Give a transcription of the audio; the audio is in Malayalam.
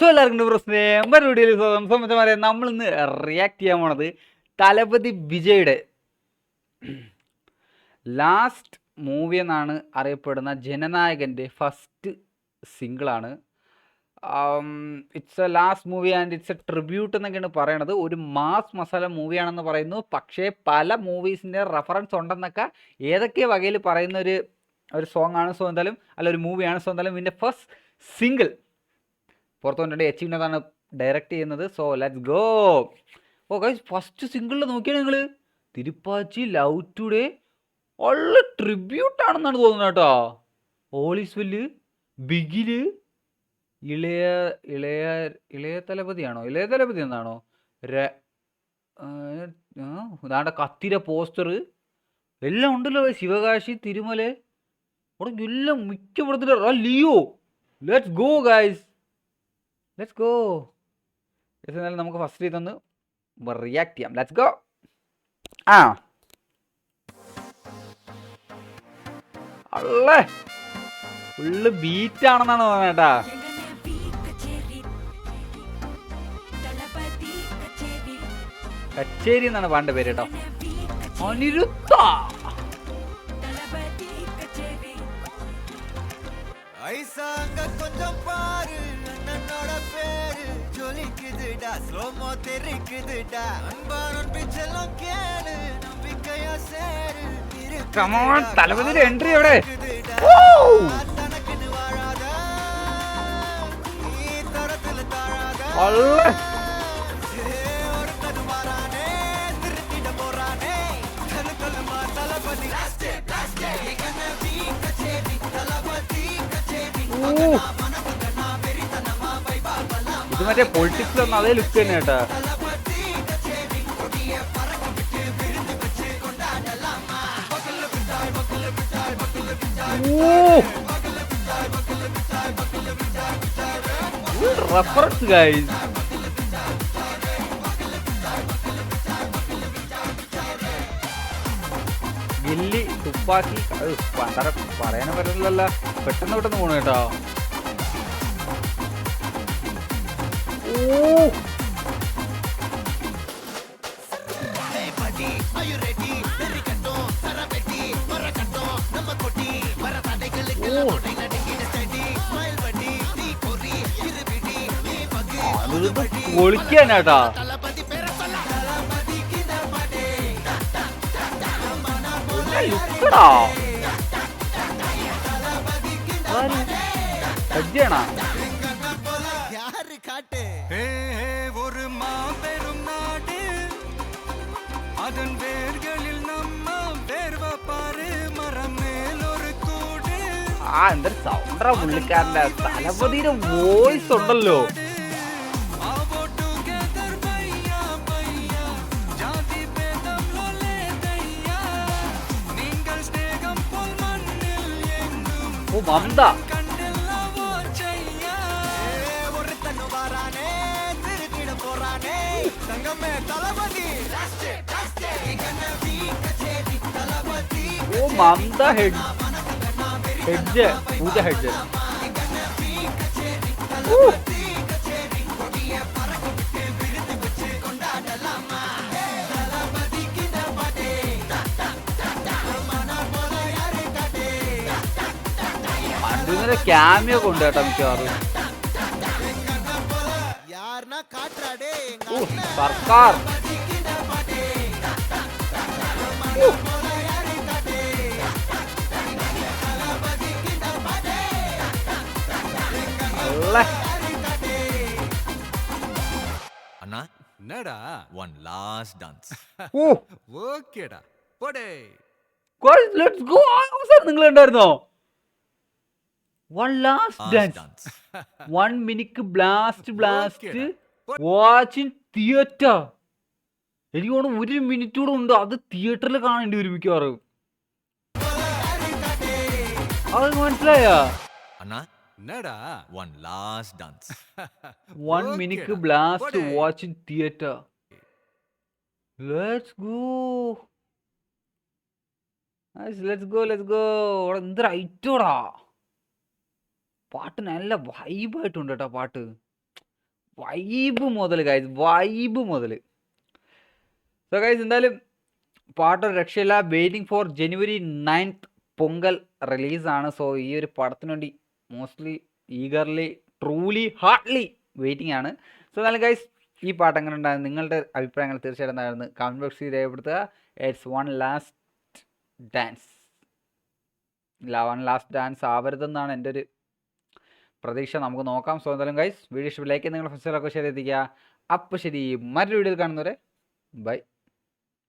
സോ എല്ലാവർക്കും പ്രശ്നം വീഡിയോയിൽ സംബന്ധിച്ചമാരെ നമ്മളിന്ന് റിയാക്ട് ചെയ്യാൻ പോണത് തലപതി വിജയുടെ ലാസ്റ്റ് മൂവി എന്നാണ് അറിയപ്പെടുന്ന ജനനായകൻ്റെ ഫസ്റ്റ് സിംഗിളാണ്. It's a last movie and it's a tribute എന്നൊക്കെയാണ് പറയണത്. ഒരു മാസ് മസാല മൂവിയാണെന്ന് പറയുന്നു. പക്ഷേ പല മൂവീസിൻ്റെ റെഫറൻസ് ഉണ്ടെന്നൊക്കെ ഏതൊക്കെ വകയിൽ പറയുന്ന ഒരു സോങ് ആണ്. സോ എന്തായാലും അല്ല ഒരു മൂവിയാണ്. സോ എന്തായാലും ഇതിൻ്റെ ഫസ്റ്റ് സിംഗിൾ പുറത്തു കൊണ്ടുണ്ട്. എച്ചിവിനതാണ് ഡയറക്റ്റ് ചെയ്യുന്നത്. So let's go. Oh guys, first സിംഗിളിൽ നോക്കിയാൽ നിങ്ങൾ തിരുപ്പാച്ചി ലവ് ടുഡേ ഉള്ള ട്രിബ്യൂട്ടാണെന്നാണ് തോന്നുന്നത് കേട്ടോ. ഓൾ ഈസ് വെല്ല്, ബിഗില്, ഇളയ ഇളയ ഇളയ തലപതിയാണോ, ഇളയ തലപതി എന്നാണോ, ഇതാണ്ട് കത്തിര പോസ്റ്റർ എല്ലാം ഉണ്ടല്ലോ. ശിവകാശി, തിരുമല, അവിടെ എല്ലാം മിക്ക പടത്തിൻ്റെ Leo. Let's go guys, let's go. എന്നാലും നമുക്ക് ഫസ്റ്റ് ഇതൊന്ന് റിയാക്ട് ചെയ്യാം. Let's go. അല്ലേ ഫുള്ള് ബീറ്റാണെന്നാണ് തോന്നുന്നത് കേട്ടാ. കച്ചേരി എന്നാണ് പാണ്ട പേര് കേട്ടോ. അനിരുദ്ധ. തലപതിയുടെ എൻട്രി എവിടെ? ഇത് മറ്റേ പൊളിറ്റിക്സിലൊന്നും അതേ ലുക്ക് തന്നെ കേട്ടാ. Reference guys. ഗില്ലി, തുപ്പാക്കി, പണ്ടര പറയാനും പറ്റില്ലല്ലോ. പെട്ടെന്ന് പെട്ടെന്ന് പോണു കേട്ടോ. പൊളിക്കാനാട്ടാ. ஒரு மாபெரும் நாடு அதன் வேர்களில் நம்ம வேர்வை பாரு மரம் மேல் ஒரு கூடு. എന്തൊരു സൗണ്ടറാ പുള്ളിക്കാരന്റെ. തലപതിയുടെ വോയിസ് ഉണ്ടല്ലോ. ഓ മന്ദ. ഓ മന്ദ ഹെഡ് പൂജ ഹെഡ്. മണ്ടുവിനെ ക്യാമിയോ കൊണ്ട് കേട്ടോ മിക്കവാറും. സർക്കാർ அண்ணா என்னடா one last dance. ஓகேடா போடே. Let's go. അവസാനം നിങ്ങൾ ഉണ്ടായിരുന്നോ? One last dance, 1 minute blast watch in theatre. എനിക്ക് തോന്നുന്നു 1 മിനിറ്റ് കൂടെ ഉണ്ട്. അത് തിയേറ്ററിൽ കാണേണ്ടി വരും മിക്കവാറും. അത് മനസ്സിലായോ? അണ്ണാ എന്നടാ one last dance. 1 minute blast watch in theatre. Let's go. എന്തൊരു ഐറ്റോടാ. പാട്ട് നല്ല വൈബായിട്ടുണ്ട് കേട്ടോ. പാട്ട് വൈബ് മുതൽ ഗൈസ്, വൈബ് മുതൽ. സോ ഗൈസ് എന്തായാലും പാട്ടൊരു രക്ഷയില്ല. Waiting for January 9th Pongal റിലീസാണ്. സോ ഈ ഒരു പടത്തിന് വേണ്ടി mostly eagerly truly heartly waiting ആണ്. സോ എന്നാലും ഗൈസ് ഈ പാട്ട് എങ്ങനെ ഉണ്ടായിരുന്നു, നിങ്ങളുടെ അഭിപ്രായങ്ങൾ തീർച്ചയായിട്ടും എന്തായിരുന്നു കമൻറ്റ് ബോക്സിൽ രേഖപ്പെടുത്തുക. It's one last dance. One last dance ആവരുതെന്നാണ് എൻ്റെ ഒരു പ്രതീക്ഷ. നമുക്ക് നോക്കാം. സോ എന്തായാലും ഗൈസ് വീഡിയോ ഇഷ്ടം ലൈക്ക് നിങ്ങളുടെ ഫ്രണ്ട്സിലൊക്കെ ഷെയർ ചെയ്തിരിക്കുക. അപ്പോൾ ശരി, മറ്റൊരു വീഡിയോയിൽ കാണുന്നവരെ ബൈ.